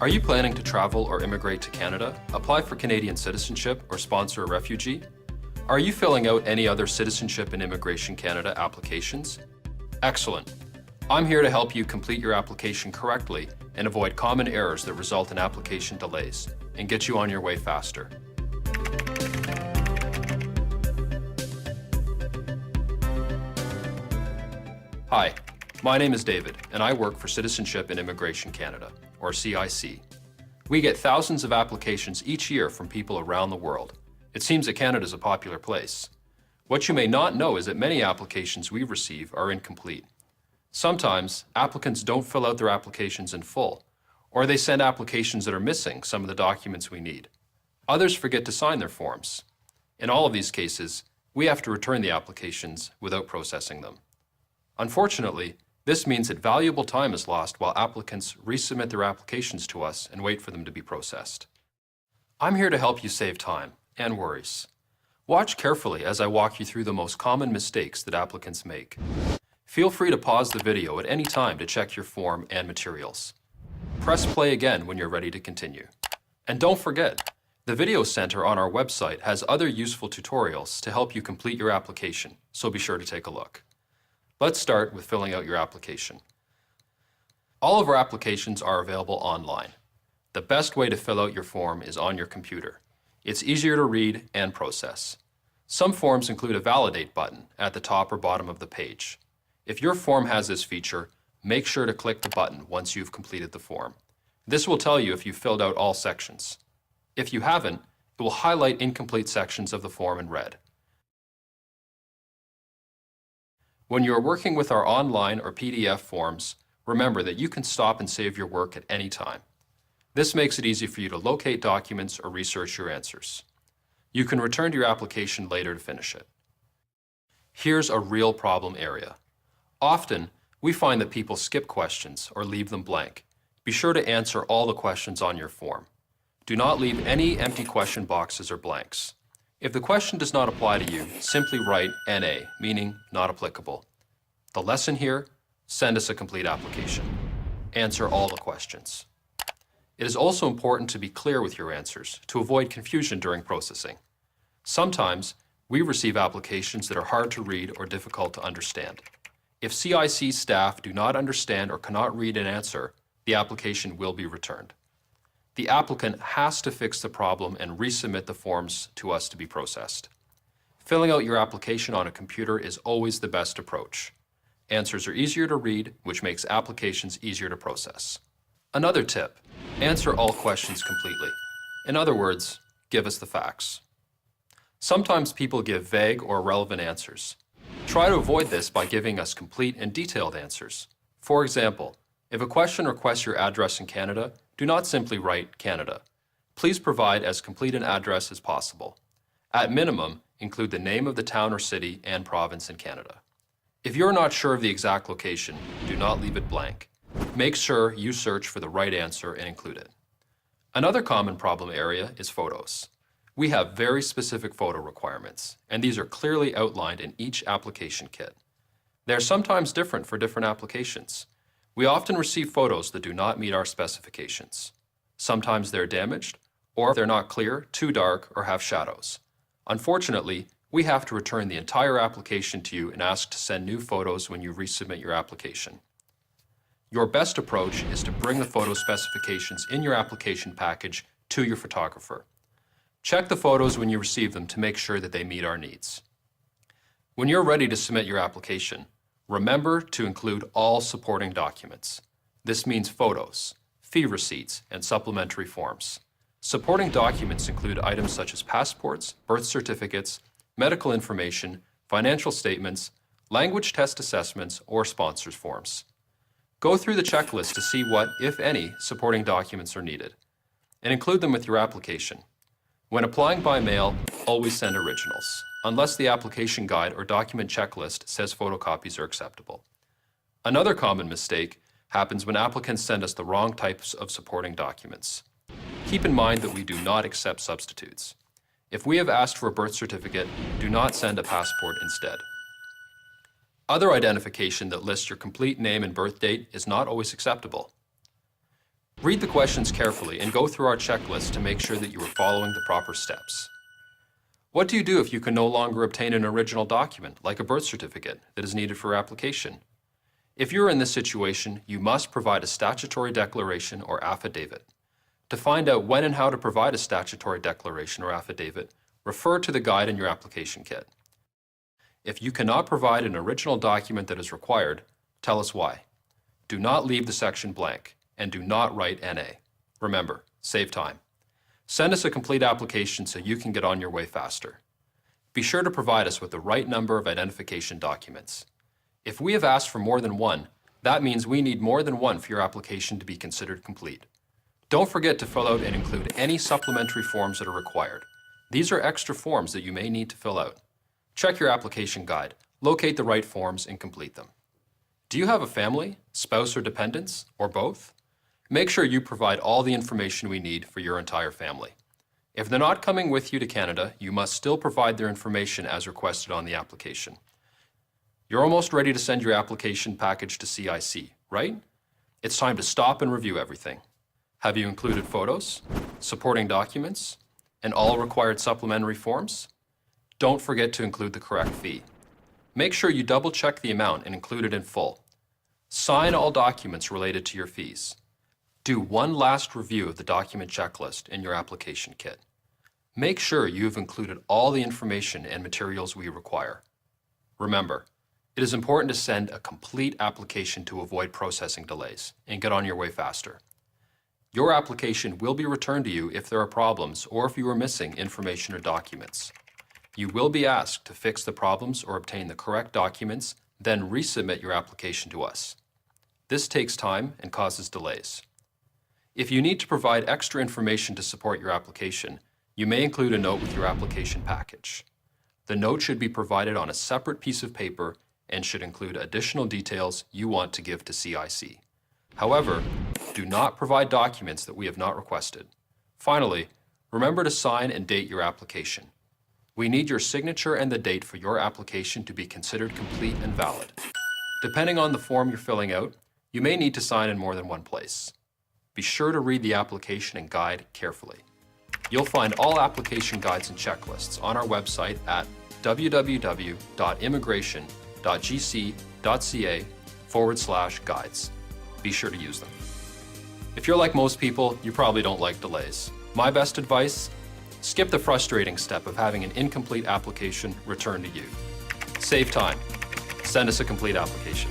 Are you planning to travel or immigrate to Canada, apply for Canadian citizenship, or sponsor a refugee? Are you filling out any other Citizenship and Immigration Canada applications? Excellent. I'm here to help you complete your application correctly and avoid common errors that result in application delays and get you on your way faster. Hi, my name is David, and I work for Citizenship and Immigration Canada, or CIC. We get thousands of applications each year from people around the world. It seems that Canada is a popular place. What you may not know is that many applications we receive are incomplete. Sometimes, applicants don't fill out their applications in full, or they send applications that are missing some of the documents we need. Others forget to sign their forms. In all of these cases, we have to return the applications without processing them. Unfortunately, this means that valuable time is lost while applicants resubmit their applications to us and wait for them to be processed. I'm here to help you save time and worries. Watch carefully as I walk you through the most common mistakes that applicants make. Feel free to pause the video at any time to check your form and materials. Press play again when you're ready to continue. And don't forget, the Video Center on our website has other useful tutorials to help you complete your application, so be sure to take a look. Let's start with filling out your application. All of our applications are available online. The best way to fill out your form is on your computer. It's easier to read and process. Some forms include a Validate button at the top or bottom of the page. If your form has this feature, make sure to click the button once you've completed the form. This will tell you if you've filled out all sections. If you haven't, it will highlight incomplete sections of the form in red. When you are working with our online or PDF forms, remember that you can stop and save your work at any time. This makes it easy for you to locate documents or research your answers. You can return to your application later to finish it. Here's a real problem area. Often, we find that people skip questions or leave them blank. Be sure to answer all the questions on your form. Do not leave any empty question boxes or blanks. If the question does not apply to you, simply write NA, meaning not applicable. The lesson here, send us a complete application. Answer all the questions. It is also important to be clear with your answers to avoid confusion during processing. Sometimes, we receive applications that are hard to read or difficult to understand. If CIC staff do not understand or cannot read an answer, the application will be returned. The applicant has to fix the problem and resubmit the forms to us to be processed. Filling out your application on a computer is always the best approach. Answers are easier to read, which makes applications easier to process. Another tip, answer all questions completely. In other words, give us the facts. Sometimes people give vague or irrelevant answers. Try to avoid this by giving us complete and detailed answers. For example, if a question requests your address in Canada, do not simply write Canada. Please provide as complete an address as possible. At minimum, include the name of the town or city and province in Canada. If you're not sure of the exact location, do not leave it blank. Make sure you search for the right answer and include it. Another common problem area is photos. We have very specific photo requirements, and these are clearly outlined in each application kit. They are sometimes different for different applications. We often receive photos that do not meet our specifications. Sometimes they're damaged, or they're not clear, too dark, or have shadows. Unfortunately, we have to return the entire application to you and ask to send new photos when you resubmit your application. Your best approach is to bring the photo specifications in your application package to your photographer. Check the photos when you receive them to make sure that they meet our needs. When you're ready to submit your application, remember to include all supporting documents. This means photos, fee receipts, and supplementary forms. Supporting documents include items such as passports, birth certificates, medical information, financial statements, language test assessments, or sponsors forms. Go through the checklist to see what, if any, supporting documents are needed, and include them with your application. When applying by mail, always send originals, unless the application guide or document checklist says photocopies are acceptable. Another common mistake happens when applicants send us the wrong types of supporting documents. Keep in mind that we do not accept substitutes. If we have asked for a birth certificate, do not send a passport instead. Other identification that lists your complete name and birth date is not always acceptable. Read the questions carefully and go through our checklist to make sure that you are following the proper steps. What do you do if you can no longer obtain an original document, like a birth certificate, that is needed for your application? If you're in this situation, you must provide a statutory declaration or affidavit. To find out when and how to provide a statutory declaration or affidavit, refer to the guide in your application kit. If you cannot provide an original document that is required, tell us why. Do not leave the section blank, and do not write NA. Remember, save time. Send us a complete application so you can get on your way faster. Be sure to provide us with the right number of identification documents. If we have asked for more than one, that means we need more than one for your application to be considered complete. Don't forget to fill out and include any supplementary forms that are required. These are extra forms that you may need to fill out. Check your application guide, locate the right forms, and complete them. Do you have a family, spouse or dependents, or both? Make sure you provide all the information we need for your entire family. If they're not coming with you to Canada, you must still provide their information as requested on the application. You're almost ready to send your application package to CIC, right? It's time to stop and review everything. Have you included photos, supporting documents, and all required supplementary forms? Don't forget to include the correct fee. Make sure you double-check the amount and include it in full. Sign all documents related to your fees. Do one last review of the document checklist in your application kit. Make sure you have included all the information and materials we require. Remember, it is important to send a complete application to avoid processing delays and get on your way faster. Your application will be returned to you if there are problems or if you are missing information or documents. You will be asked to fix the problems or obtain the correct documents, then resubmit your application to us. This takes time and causes delays. If you need to provide extra information to support your application, you may include a note with your application package. The note should be provided on a separate piece of paper and should include additional details you want to give to CIC. However, do not provide documents that we have not requested. Finally, remember to sign and date your application. We need your signature and the date for your application to be considered complete and valid. Depending on the form you're filling out, you may need to sign in more than one place. Be sure to read the application and guide carefully. You'll find all application guides and checklists on our website at www.immigration.gc.ca/guides. Be sure to use them. If you're like most people, you probably don't like delays. My best advice? Skip the frustrating step of having an incomplete application returned to you. Save time. Send us a complete application.